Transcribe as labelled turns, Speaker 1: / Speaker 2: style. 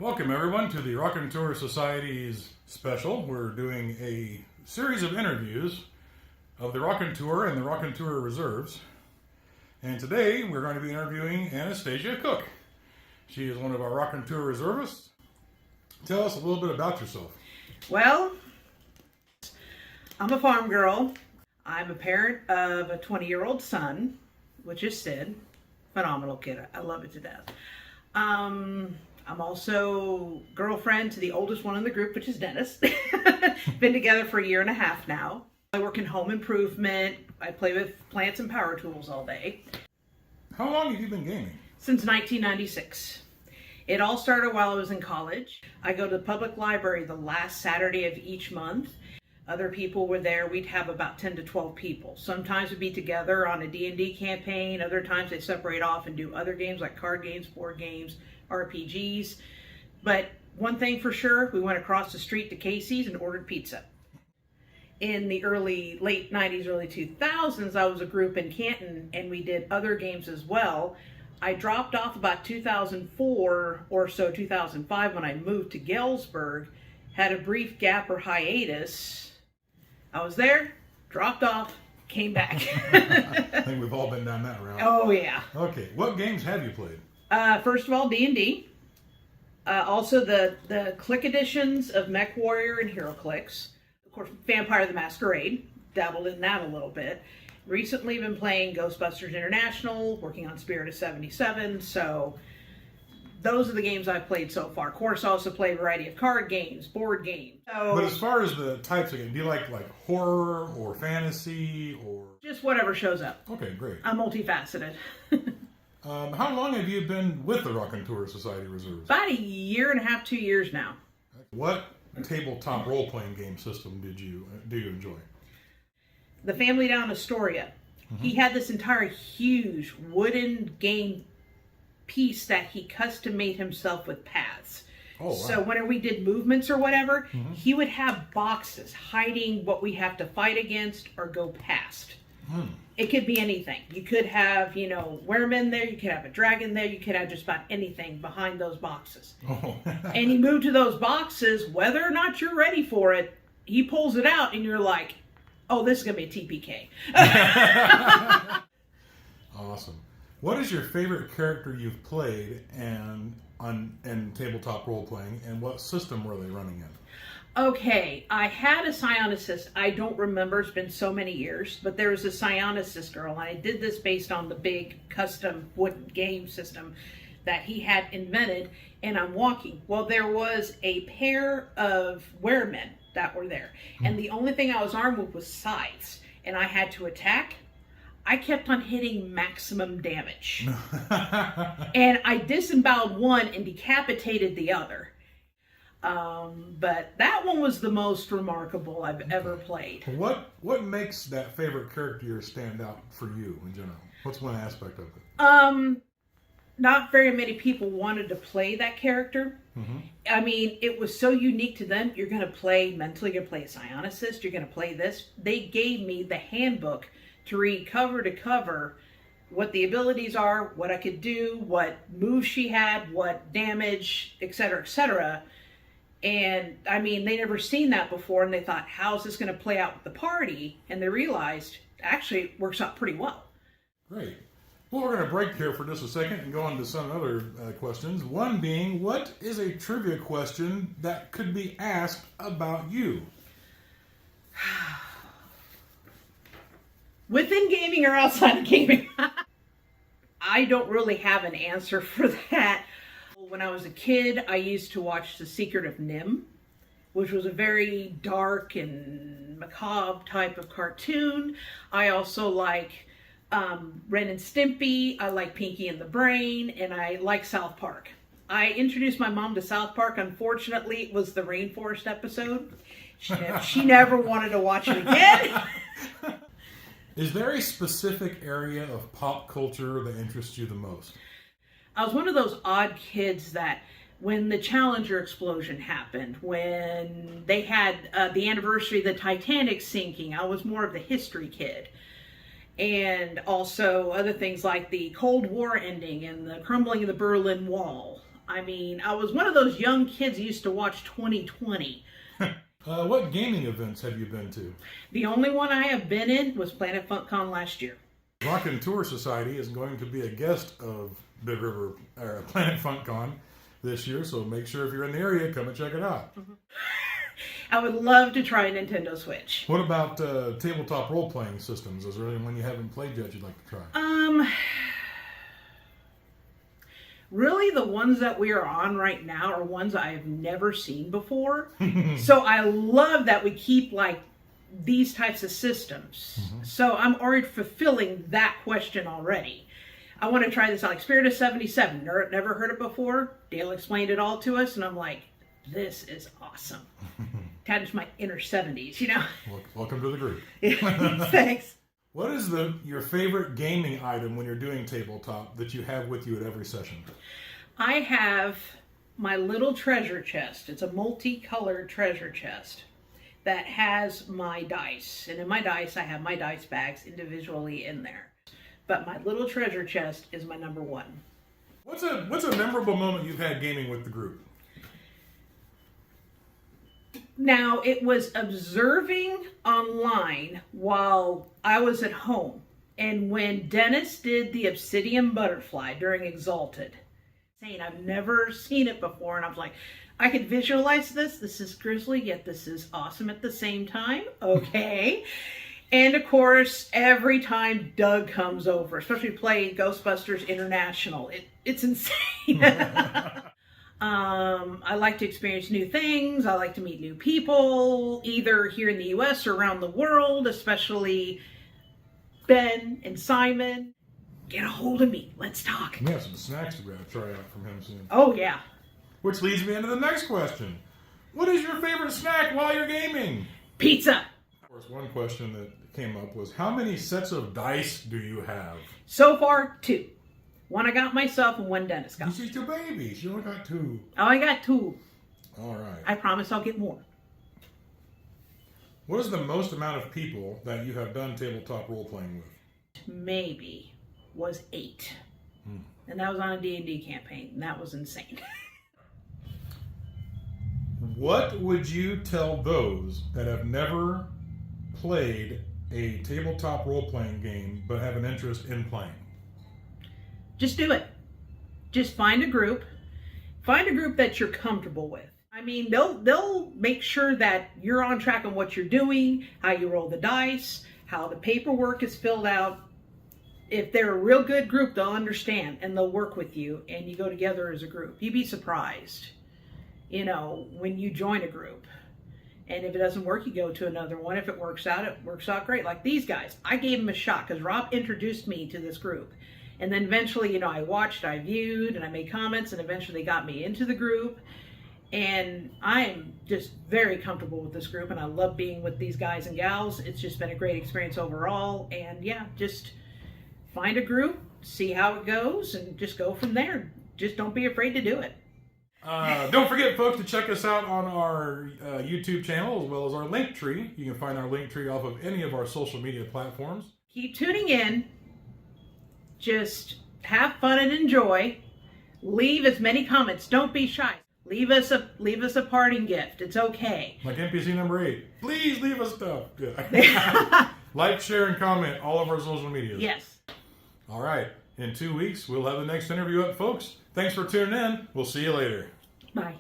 Speaker 1: Welcome everyone to the Raconteur Society's special. We're doing a series of interviews of the Raconteur and the Raconteur Reserves. And today we're going to be interviewing Anastasia Cook. She is one of our Raconteur Reservists. Tell us a little bit about yourself.
Speaker 2: Well, I'm a farm girl. I'm a parent of a 20-year-old son, which is Sid. Phenomenal kid. I love it to death. I'm also girlfriend to the oldest one in the group, which is Dennis. Been together for a year and a half now. I work in home improvement. I play with plants and power tools all day.
Speaker 1: How long have you been gaming?
Speaker 2: Since 1996. It all started while I was in college. I go to the public library the last Saturday of each month. Other people were there. We'd have about 10 to 12 people. Sometimes we'd be together on a D&D campaign. Other times they separate off and do other games like card games, board games, RPGs. But one thing for sure, we went across the street to Casey's and ordered pizza. In the late 90s, early 2000s, I was a group in Canton and we did other games as well. I dropped off about 2004 or so, 2005, when I moved to Galesburg, had a brief gap or hiatus. I was there, dropped off, came back.
Speaker 1: I think we've all been down that route.
Speaker 2: Oh, yeah.
Speaker 1: Okay, what games have you played?
Speaker 2: First of all, D&D. Also the Click editions of Mech Warrior and HeroClix. Of course, Vampire the Masquerade. Dabbled in that a little bit. Recently been playing Ghostbusters International, working on Spirit of 77, so those are the games I've played so far. Of course, I also play a variety of card games, board games. So,
Speaker 1: but as far as the types of games, do you like horror or fantasy or?
Speaker 2: Just whatever shows up.
Speaker 1: Okay, great.
Speaker 2: I'm multifaceted.
Speaker 1: How long have you been with the Raconteur Society Reserves?
Speaker 2: About a year and a half, 2 years now.
Speaker 1: What tabletop role-playing game system do you enjoy?
Speaker 2: The family down in Astoria. He had this entire huge wooden game piece that he custom made himself with paths.
Speaker 1: Oh, wow.
Speaker 2: So whenever we did movements or whatever, he would have boxes hiding what we have to fight against or go past. It could be anything. You could have, weremen there, you could have a dragon there, you could have just about anything behind those boxes.
Speaker 1: Oh.
Speaker 2: And he moved to those boxes, whether or not you're ready for it, he pulls it out and you're like, oh, this is going to be a TPK.
Speaker 1: Awesome. What is your favorite character you've played in tabletop role-playing, and what system were they running in?
Speaker 2: Okay, I had a psionicist. I don't remember. It's been so many years. But there was a psionicist girl, and I did this based on the big custom wooden game system that he had invented, and I'm walking. Well, there was a pair of weremen that were there, and the only thing I was armed with was scythes, and I had to attack. I kept on hitting maximum damage. And I disemboweled one and decapitated the other. But that one was the most remarkable I've ever played.
Speaker 1: What makes that favorite character stand out for you in general? What's one aspect of it?
Speaker 2: Not very many people wanted to play that character. I mean, it was so unique to them. You're going to play mentally, you're going to play a psionicist, you're going to play this. They gave me the handbook to read cover to cover what the abilities are, what I could do, what moves she had, what damage, etc., etc. And I mean, they never seen that before, and they thought, how's this going to play out with the party? And they realized, actually, it works out pretty well.
Speaker 1: Great. Well, we're going to break here for just a second and go on to some other questions. One being, what is a trivia question that could be asked about you?
Speaker 2: Within gaming or outside of gaming? I don't really have an answer for that. When I was a kid, I used to watch The Secret of Nim, which was a very dark and macabre type of cartoon. I also like Ren and Stimpy, I like Pinky and the Brain, and I like South Park. I introduced my mom to South Park. Unfortunately, it was the rainforest episode. She never wanted to watch it again.
Speaker 1: Is there a specific area of pop culture that interests you the most?
Speaker 2: I was one of those odd kids that when the Challenger explosion happened, when they had the anniversary of the Titanic sinking, I was more of the history kid. And also other things like the Cold War ending and the crumbling of the Berlin Wall. I mean, I was one of those young kids who used to watch 2020.
Speaker 1: What gaming events have you been to?
Speaker 2: The only one I have been in was Planet FunkCon last year.
Speaker 1: Raconteur Society is going to be a guest of Big River Planet FunkCon this year, so make sure if you're in the area, come and check it out.
Speaker 2: I would love to try a Nintendo Switch.
Speaker 1: What about tabletop role-playing systems? Is there anyone you haven't played yet you'd like to try?
Speaker 2: Really, the ones that we are on right now are ones I have never seen before. So I love that we keep like these types of systems. So I'm already fulfilling that question already. I want to try this out, like Spirit of 77. Never heard it before. Dale explained it all to us, and I'm like, this is awesome. Tapped into my inner 70s, you know?
Speaker 1: Welcome to the group.
Speaker 2: Thanks.
Speaker 1: What is your favorite gaming item when you're doing tabletop that you have with you at every session?
Speaker 2: I have my little treasure chest. It's a multicolored treasure chest that has my dice. And in my dice, I have my dice bags individually in there. But my little treasure chest is my number one.
Speaker 1: What's a memorable moment you've had gaming with the group?
Speaker 2: Now, it was observing online while I was at home. And when Dennis did the obsidian butterfly during Exalted, saying I've never seen it before, and I was like, I could visualize this. This is grisly, yet this is awesome at the same time. Okay. And of course, every time Doug comes over, especially playing Ghostbusters International, it's insane. I like to experience new things. I like to meet new people, either here in the U.S. or around the world, especially Ben and Simon. Get a hold of me. Let's talk.
Speaker 1: We have some snacks to try out from him soon.
Speaker 2: Oh, yeah.
Speaker 1: Which leads me into the next question. What is your favorite snack while you're gaming?
Speaker 2: Pizza.
Speaker 1: Of course, one question that came up was, how many sets of dice do you have?
Speaker 2: So far, 2. One I got myself and one Dennis got.
Speaker 1: She's your baby. She only got 2.
Speaker 2: Oh, I got 2.
Speaker 1: All right.
Speaker 2: I promise I'll get more.
Speaker 1: What is the most amount of people that you have done tabletop role-playing with?
Speaker 2: Maybe was 8. And that was on a D&D campaign. And that was insane.
Speaker 1: What would you tell those that have never played a tabletop role-playing game but have an interest in playing?
Speaker 2: Just do it. Just find a group. Find a group that you're comfortable with. I mean, they'll make sure that you're on track on what you're doing, how you roll the dice, how the paperwork is filled out. If they're a real good group, they'll understand and they'll work with you and you go together as a group. You'd be surprised, when you join a group. And if it doesn't work, you go to another one. If it works out great. Like these guys, I gave them a shot because Rob introduced me to this group. And then eventually, I watched, I viewed, and I made comments, and eventually they got me into the group. And I am just very comfortable with this group, and I love being with these guys and gals. It's just been a great experience overall. And yeah, just find a group, see how it goes, and just go from there. Just don't be afraid to do it.
Speaker 1: Don't forget, folks, to check us out on our YouTube channel as well as our link tree. You can find our link tree off of any of our social media platforms.
Speaker 2: Keep tuning in. Just have fun and enjoy. Leave as many comments. Don't be shy. Leave us a parting gift. It's okay.
Speaker 1: Like NPC number 8. Please leave us stuff. Yeah. Like, share, and comment all of our social medias.
Speaker 2: Yes.
Speaker 1: All right. In 2 weeks, we'll have the next interview up, folks. Thanks for tuning in. We'll see you later.
Speaker 2: Bye.